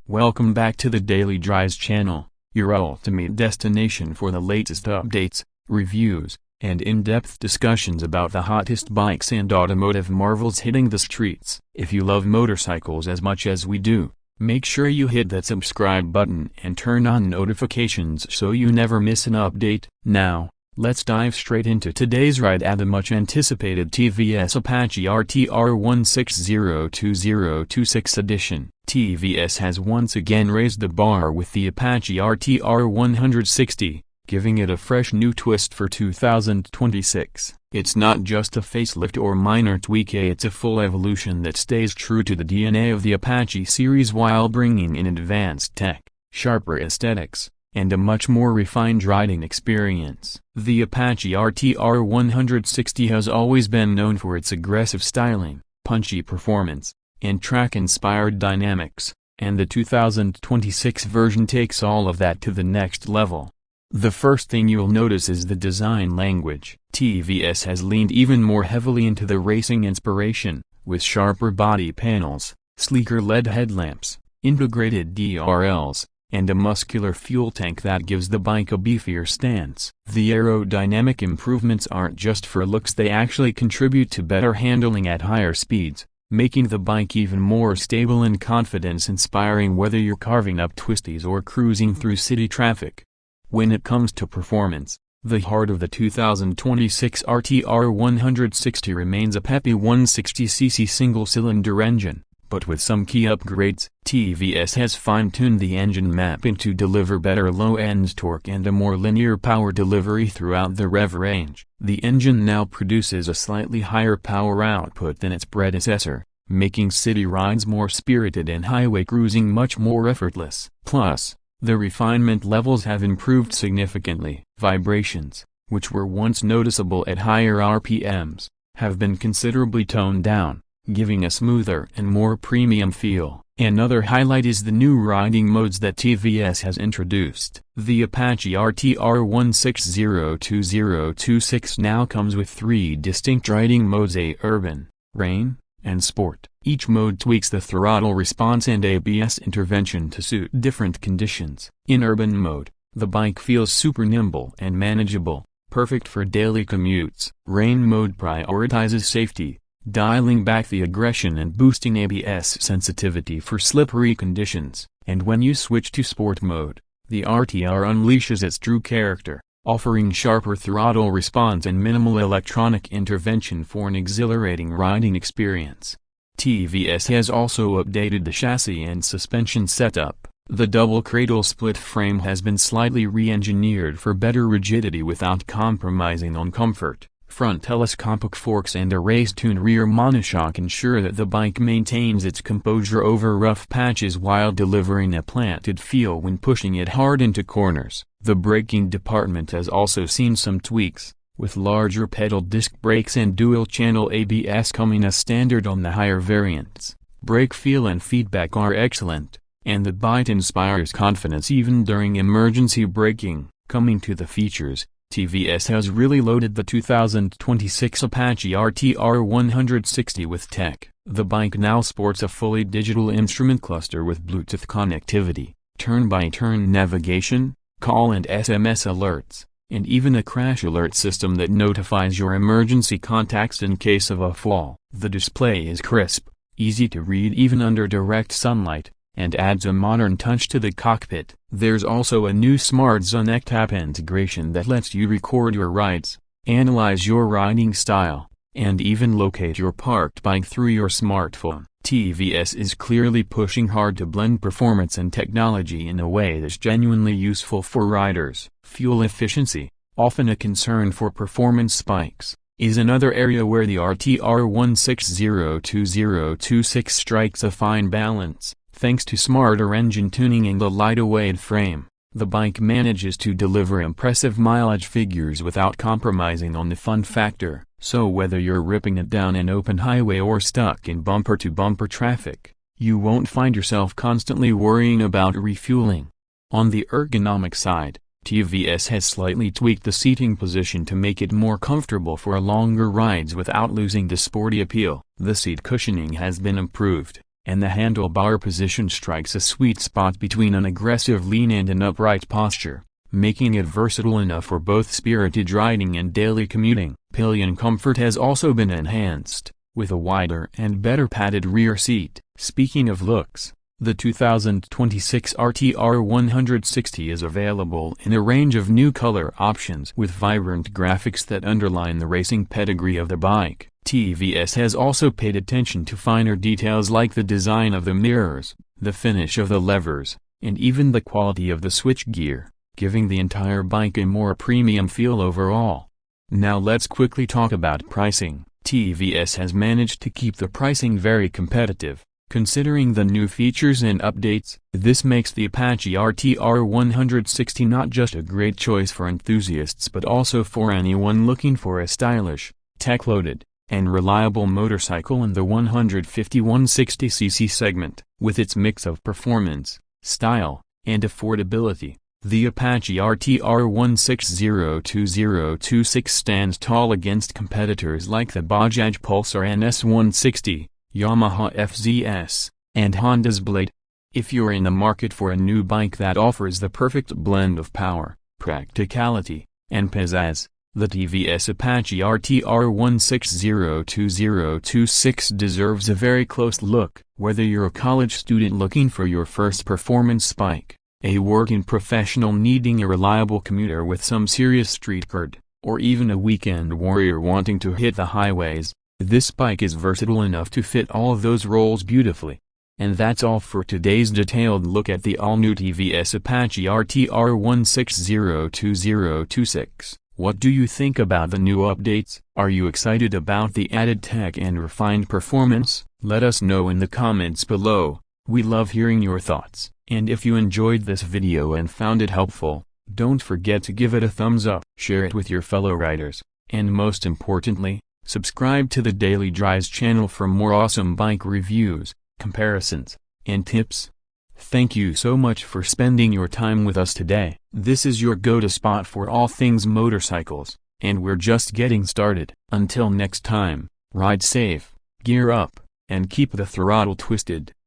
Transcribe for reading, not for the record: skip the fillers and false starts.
Welcome back to the Daily Drives channel, your ultimate destination for the latest updates, reviews, and in-depth discussions about the hottest bikes and automotive marvels hitting the streets. If you love motorcycles as much as we do, make sure you hit that subscribe button and turn on notifications so you never miss an update. Now, let's dive straight into today's ride at the much-anticipated TVS Apache RTR 1602026 edition. TVS has once again raised the bar with the Apache RTR 160, giving it a fresh new twist for 2026. It's not just a facelift or minor tweak, it's a full evolution that stays true to the DNA of the Apache series while bringing in advanced tech, sharper aesthetics, and a much more refined riding experience. The Apache RTR 160 has always been known for its aggressive styling, punchy performance, and track-inspired dynamics, and the 2026 version takes all of that to the next level. The first thing you'll notice is the design language. TVS has leaned even more heavily into the racing inspiration, with sharper body panels, sleeker LED headlamps, integrated DRLs, and a muscular fuel tank that gives the bike a beefier stance. The aerodynamic improvements aren't just for looks, they actually contribute to better handling at higher speeds, making the bike even more stable and confidence-inspiring whether you're carving up twisties or cruising through city traffic. When it comes to performance, the heart of the 2026 RTR 160 remains a peppy 160cc single-cylinder engine, but with some key upgrades. TVS has fine-tuned the engine mapping to deliver better low-end torque and a more linear power delivery throughout the rev range. The engine now produces a slightly higher power output than its predecessor, making city rides more spirited and highway cruising much more effortless. Plus, the refinement levels have improved significantly. Vibrations, which were once noticeable at higher RPMs, have been considerably toned down, giving a smoother and more premium feel. Another highlight is the new riding modes that TVS has introduced. The Apache RTR 1602026 now comes with 3 distinct riding modes: Urban, Rain, and Sport. Each mode tweaks the throttle response and ABS intervention to suit different conditions. In Urban mode, the bike feels super nimble and manageable, perfect for daily commutes. Rain mode prioritizes safety, dialing back the aggression and boosting ABS sensitivity for slippery conditions. And when you switch to Sport mode, the RTR unleashes its true character, offering sharper throttle response and minimal electronic intervention for an exhilarating riding experience. TVS has also updated the chassis and suspension setup. The double cradle split frame has been slightly re-engineered for better rigidity without compromising on comfort. Front telescopic forks and a race-tuned rear monoshock ensure that the bike maintains its composure over rough patches while delivering a planted feel when pushing it hard into corners. The braking department has also seen some tweaks, with larger pedal disc brakes and dual-channel ABS coming as standard on the higher variants. Brake feel and feedback are excellent, and the bike inspires confidence even during emergency braking. Coming to the features, TVS has really loaded the 2026 Apache RTR 160 with tech. The bike now sports a fully digital instrument cluster with Bluetooth connectivity, turn-by-turn navigation, call and SMS alerts, and even a crash alert system that notifies your emergency contacts in case of a fall. The display is crisp, easy to read even under direct sunlight, and adds a modern touch to the cockpit. There's also a new Smart Zone app integration that lets you record your rides, analyze your riding style, and even locate your parked bike through your smartphone. TVS is clearly pushing hard to blend performance and technology in a way that's genuinely useful for riders. Fuel efficiency, often a concern for performance bikes, is another area where the RTR 1602026 strikes a fine balance. Thanks to smarter engine tuning and a lighter-weight frame, the bike manages to deliver impressive mileage figures without compromising on the fun factor. So whether you're ripping it down an open highway or stuck in bumper-to-bumper traffic, you won't find yourself constantly worrying about refueling. On the ergonomic side, TVS has slightly tweaked the seating position to make it more comfortable for longer rides without losing the sporty appeal. The seat cushioning has been improved, and the handlebar position strikes a sweet spot between an aggressive lean and an upright posture, making it versatile enough for both spirited riding and daily commuting. Pillion comfort has also been enhanced, with a wider and better padded rear seat. Speaking of looks, the 2026 RTR 160 is available in a range of new color options with vibrant graphics that underline the racing pedigree of the bike. TVS has also paid attention to finer details like the design of the mirrors, the finish of the levers, and even the quality of the switchgear, giving the entire bike a more premium feel overall. Now let's quickly talk about pricing. TVS has managed to keep the pricing very competitive. Considering the new features and updates, this makes the Apache RTR 160 not just a great choice for enthusiasts but also for anyone looking for a stylish, tech-loaded, and reliable motorcycle in the 150-160cc segment. With its mix of performance, style, and affordability, the Apache RTR 160-2026 stands tall against competitors like the Bajaj Pulsar NS 160, Yamaha FZS, and Honda's Blade. If you're in the market for a new bike that offers the perfect blend of power, practicality, and pizzazz, the TVS Apache RTR 160-2026 deserves a very close look. Whether you're a college student looking for your first performance bike, a working professional needing a reliable commuter with some serious street cred, or even a weekend warrior wanting to hit the highways, this bike is versatile enough to fit all those roles beautifully. And that's all for today's detailed look at the all-new TVS Apache RTR 160-2026. What do you think about the new updates? Are you excited about the added tech and refined performance? Let us know in the comments below. We love hearing your thoughts. And if you enjoyed this video and found it helpful, don't forget to give it a thumbs up, share it with your fellow riders, and most importantly, subscribe to the Daily Drives channel for more awesome bike reviews, comparisons, and tips. Thank you so much for spending your time with us today. This is your go-to spot for all things motorcycles, and we're just getting started. Until next time, ride safe, gear up, and keep the throttle twisted.